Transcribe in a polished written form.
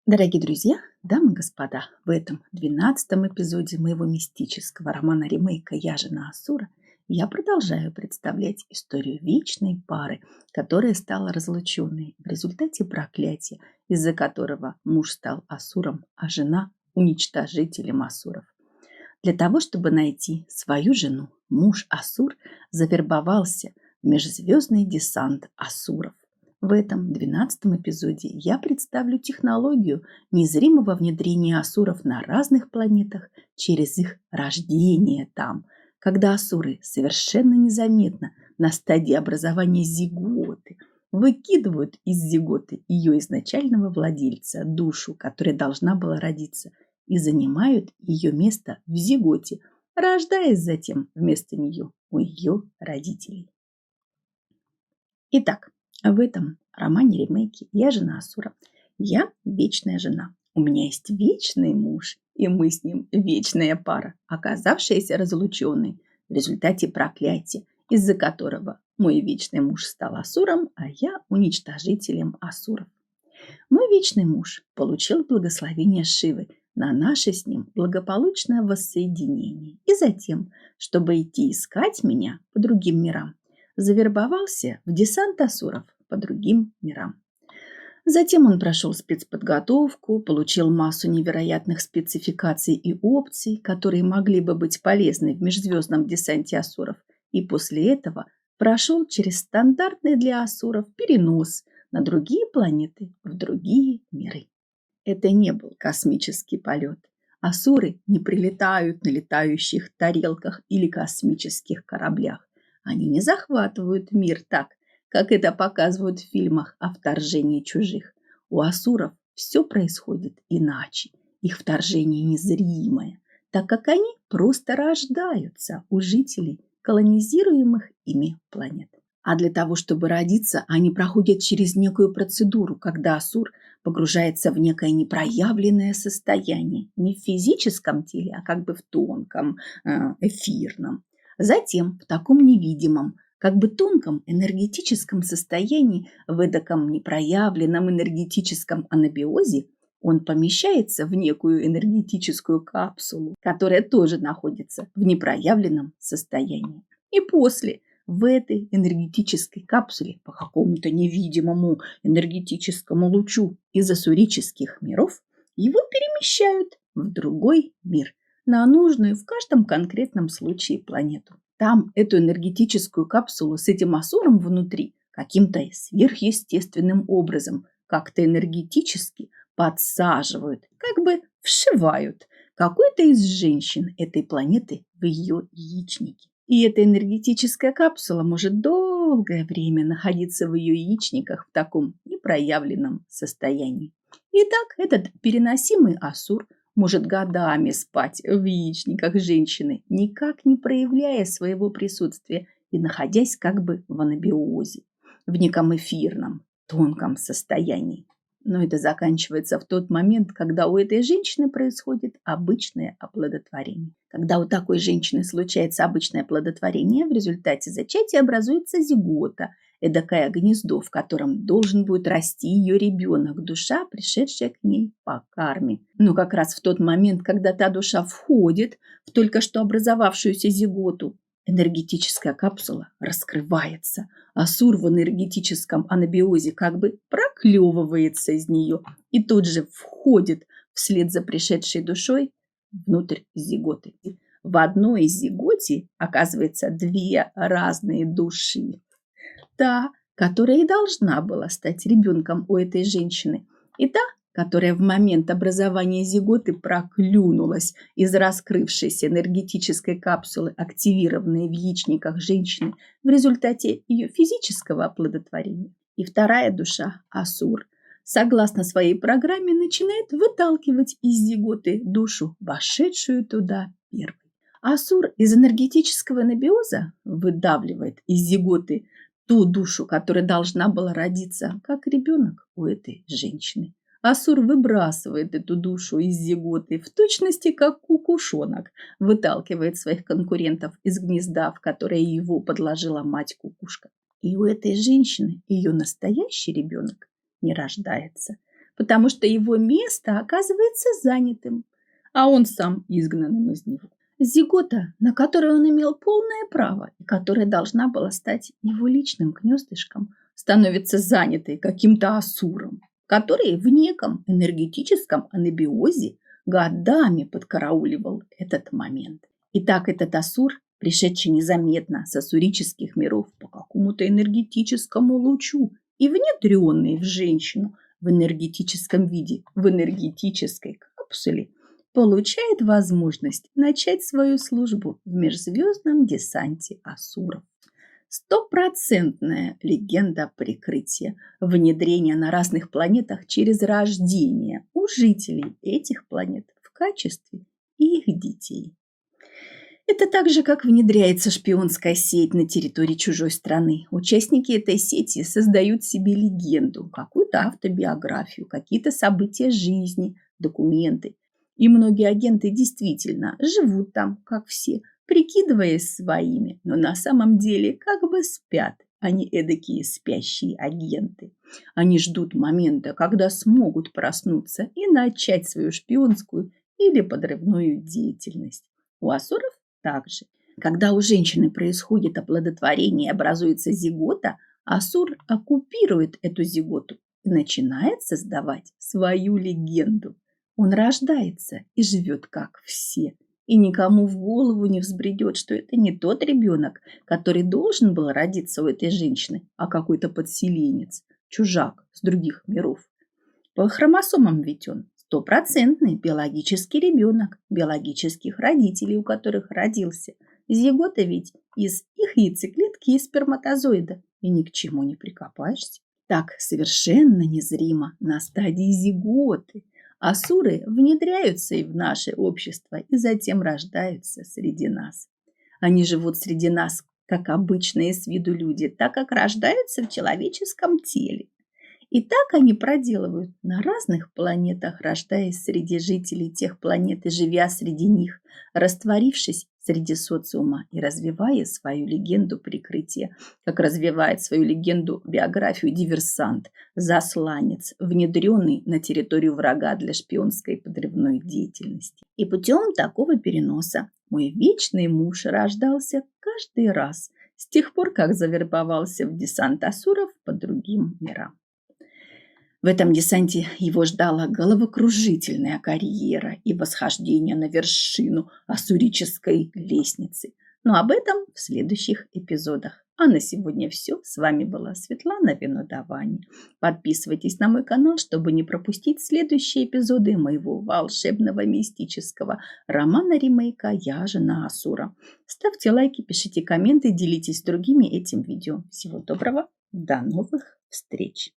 Дорогие друзья, дамы и господа, в этом 12-м эпизоде моего мистического романа-ремейка «Я жена Асура» я продолжаю представлять историю вечной пары, которая стала разлученной в результате проклятия, из-за которого муж стал Асуром, а жена– уничтожителем Асуров. Для того, чтобы найти свою жену, муж Асур завербовался в межзвездный десант Асуров. В этом 12-м эпизоде я представлю технологию незримого внедрения асуров на разных планетах через их рождение там, когда асуры совершенно незаметно на стадии образования зиготы выкидывают из зиготы ее изначального владельца, душу, которая должна была родиться, и занимают ее место в зиготе, рождаясь затем вместо нее у ее родителей. Итак, в этом романе-ремейке «Я жена Асура». Я вечная жена. У меня есть вечный муж, и мы с ним вечная пара, оказавшаяся разлученной в результате проклятия, из-за которого мой вечный муж стал Асуром, а я уничтожителем Асуров. Мой вечный муж получил благословение Шивы на наше с ним благополучное воссоединение. И затем, чтобы идти искать меня по другим мирам, завербовался в десант асуров по другим мирам. Затем он прошел спецподготовку, получил массу невероятных спецификаций и опций, которые могли бы быть полезны в межзвездном десанте асуров, и после этого прошел через стандартный для асуров перенос на другие планеты, в другие миры. Это не был космический полет. Асуры не прилетают на летающих тарелках или космических кораблях. Они не захватывают мир так, как это показывают в фильмах о вторжении чужих. У асуров все происходит иначе. Их вторжение незримое, так как они просто рождаются у жителей колонизируемых ими планет. А для того, чтобы родиться, они проходят через некую процедуру, когда асур погружается в некое непроявленное состояние, не в физическом теле, а как бы в тонком, эфирном. Затем в таком невидимом, как бы тонком энергетическом состоянии, в эдаком непроявленном энергетическом анабиозе, он помещается в некую энергетическую капсулу, которая тоже находится в непроявленном состоянии. И после в этой энергетической капсуле по какому-то невидимому энергетическому лучу из ассурических миров его перемещают в другой мир, на нужную в каждом конкретном случае планету. Там эту энергетическую капсулу с этим асуром внутри каким-то сверхъестественным образом, как-то энергетически подсаживают, как бы вшивают какой-то из женщин этой планеты в ее яичники. И эта энергетическая капсула может долгое время находиться в ее яичниках в таком непроявленном состоянии. Итак, этот переносимый асур может годами спать в яичниках женщины, никак не проявляя своего присутствия и находясь как бы в анабиозе, в неком эфирном, тонком состоянии. Но это заканчивается в тот момент, когда у этой женщины происходит обычное оплодотворение. Когда у такой женщины случается обычное оплодотворение, в результате зачатия образуется зигота, эдакое гнездо, в котором должен будет расти ее ребенок, душа, пришедшая к ней по карме. Но как раз в тот момент, когда та душа входит в только что образовавшуюся зиготу, энергетическая капсула раскрывается. Асур в энергетическом анабиозе как бы проклевывается из нее и тут же входит вслед за пришедшей душой внутрь зиготы. В одной из зиготе оказывается две разные души. Та, которая и должна была стать ребенком у этой женщины, и та, которая в момент образования зиготы проклюнулась из раскрывшейся энергетической капсулы, активированной в яичниках женщины в результате ее физического оплодотворения. И вторая душа, асур, согласно своей программе, начинает выталкивать из зиготы душу, вошедшую туда первой. Асур из энергетического анабиоза выдавливает из зиготы ту душу, которая должна была родиться как ребенок у этой женщины. Асур выбрасывает эту душу из зиготы в точности, как кукушонок выталкивает своих конкурентов из гнезда, в которое его подложила мать-кукушка. И у этой женщины ее настоящий ребенок не рождается, потому что его место оказывается занятым, а он сам изгнанным из него. Зигота, на которую он имел полное право и которая должна была стать его личным гнездышком, становится занятой каким-то асуром, который в неком энергетическом анабиозе годами подкарауливал этот момент. Итак, этот асур, пришедший незаметно с ассурических миров по какому-то энергетическому лучу и внедренный в женщину в энергетическом виде, в энергетической капсуле, получает возможность начать свою службу в межзвездном десанте асуров. Стопроцентная легенда прикрытия, внедрения на разных планетах через рождение у жителей этих планет в качестве их детей. Это так же, как внедряется шпионская сеть на территории чужой страны. Участники этой сети создают себе легенду, какую-то автобиографию, какие-то события жизни, документы. И многие агенты действительно живут там, как все, прикидываясь своими, но на самом деле как бы спят. Они эдакие спящие агенты. Они ждут момента, когда смогут проснуться и начать свою шпионскую или подрывную деятельность. У асуров также. Когда у женщины происходит оплодотворение и образуется зигота, асур оккупирует эту зиготу и начинает создавать свою легенду. Он рождается и живет как все. И никому в голову не взбредет, что это не тот ребенок, который должен был родиться у этой женщины, а какой-то подселенец, чужак с других миров. По хромосомам ведь он стопроцентный биологический ребенок, биологических родителей, у которых родился. Зигота ведь из их яйцеклетки и сперматозоида, и ни к чему не прикопаешься. Так совершенно незримо на стадии зиготы асуры внедряются и в наше общество, и затем рождаются среди нас. Они живут среди нас, как обычные с виду люди, так как рождаются в человеческом теле. И так они проделывают на разных планетах, рождаясь среди жителей тех планет и живя среди них, растворившись среди социума и развивая свою легенду прикрытия, как развивает свою легенду биографию диверсант, засланец, внедренный на территорию врага для шпионской подрывной деятельности. И путем такого переноса мой вечный муж рождался каждый раз с тех пор, как завербовался в десант асуров по другим мирам. В этом десанте его ждала головокружительная карьера и восхождение на вершину ассурической лестницы. Но об этом в следующих эпизодах. А на сегодня все. С вами была Светлана Винодавани. Подписывайтесь на мой канал, чтобы не пропустить следующие эпизоды моего волшебного мистического романа-ремейка «Я жена Асура». Ставьте лайки, пишите комменты, делитесь с другими этим видео. Всего доброго, до новых встреч!